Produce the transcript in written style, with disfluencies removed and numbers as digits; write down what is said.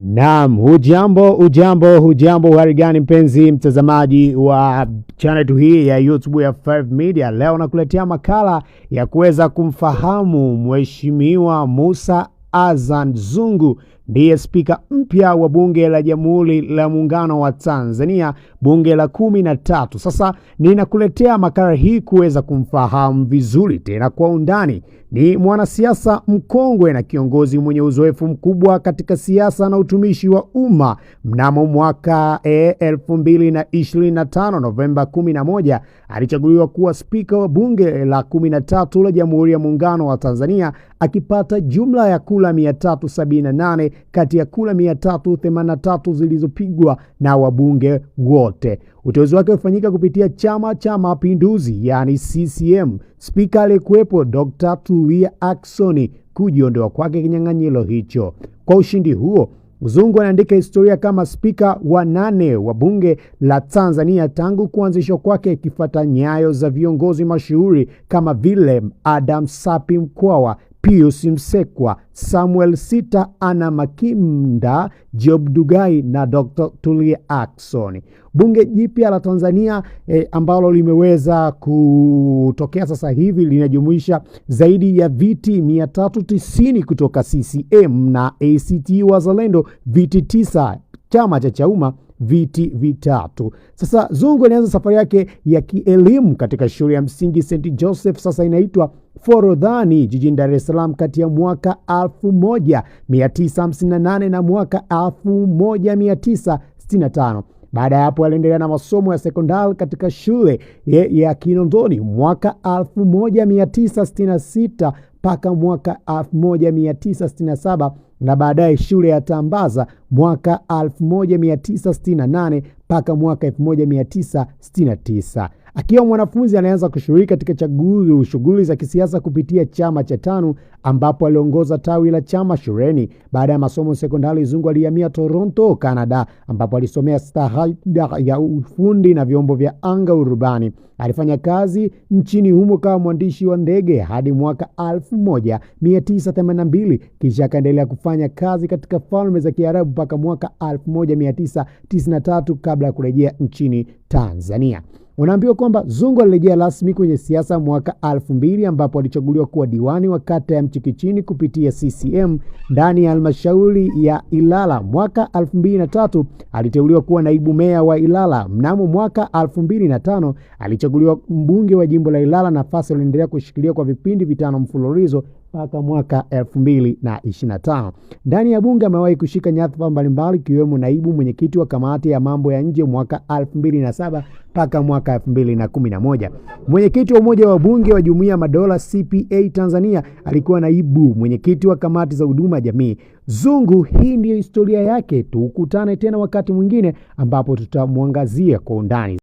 Naam, hujambo hali gani mpenzi mtazamaji wa channel hii ya YouTube ya 5 Media. Leo nakuletea makala ya kuweza kumfahamu Mheshimiwa Musa Azzan Zungu, ndiye spika mpya wa bunge la Jamhuri la Muungano wa Tanzania, bunge la 13. Sasa ninakuletea makala hii kuweza kumfahamu vizuri tena kwa undani. Ni mwanasiasa mkongwe na kiongozi mwenye uzoefu mkubwa katika siasa na utumishi wa umma. Mnamo mwaka 2025 Novemba 11 alichaguliwa kuwa spika wa bunge la 13 la Jamhuri ya Muungano wa Tanzania, akipata jumla ya kula 378 kati ya kula 383 zilizopigwa na wabunge wote. Uteuzi wake ufanyika kupitia Chama cha Mapinduzi, yani CCM. Spika aliyekuwepo Dr. Tulia Ackson kujiondoa kwake kinyang'anyiro hicho. Kwa ushindi huo, Zungu anaandika historia kama spika wa 8 wa bunge la Tanzania tangu kuanzishwa kwake, ikifuata nyayo za viongozi mashuhuri kama vile Adam Sapi Mkwawa, Pius Msekwa, Samuel Sita, Anna Makinda, Job Dugai na Dr. Tulia Ackson. Bunge jipya la Tanzania ambalo limeweza kutokea sasa hivi linajumuisha zaidi ya viti 390 kutoka CCM na ACT Wazalendo viti 9, chama cha Chauma viti 3. Sasa Zungu alianza safari yake ya kielimu katika shule ya msingi St. Joseph, sasa inaitwa Forodhani, jijini Dar es Salaam kati ya mwaka 1958 na mwaka 1965. Baada ya hapo aliendelea na masomo ya sekondari katika shule ya Kinondoni mwaka 1966 mpaka mwaka 1967 na baadaye shule ya Tambaza mwaka 1968 mpaka mwaka 1969. Akiwa mwanafunzi alianza kushiriki katika shughuli za kisiasa kupitia chama cha TANU, ambapo aliongoza tawi la chama shuleni. Baada ya masomo sekondari, Zungu alihamia Toronto, Canada, ambapo alisomea stashahada ya ufundi na vyombo vya anga urubani. Alifanya kazi nchini humo kama mwandishi wa ndege hadi mwaka 1982, kisha akaendelea kufanya kazi katika Falme za Kiarabu mpaka mwaka 1993 kabla ya kurejea nchini Tanzania. Unaambiwa kwamba Zungu alirejea rasmi kwenye siasa mwaka 2000, ambapo alichaguliwa kuwa diwani wa kata ya Mchikichini kupitia CCM ndani ya halmashauri ya Ilala. Mwaka 2003 aliteuliwa kuwa naibu meya wa Ilala. Mnamo mwaka 2005 alichaguliwa mbunge wa jimbo la Ilala, nafasi aliendelea kushikilia kwa vipindi 5 mfululizo mpaka mwaka 2025. Ndani ya bunge amewahi kushika nyadhifa mbalimbali, ikiwemo naibu mwenyekiti wa kamati ya mambo ya nje mwaka 2007 mpaka mwaka 2011. Mwenyekiti wa umoja wa bunge wa Jumuiya Madola CPA Tanzania, alikuwa naibu mwenyekiti wa kamati za huduma jamii. Zungu, hii ndiyo historia yake. Tukutane tena wakati mwingine ambapo tutamwangazia kwa undani.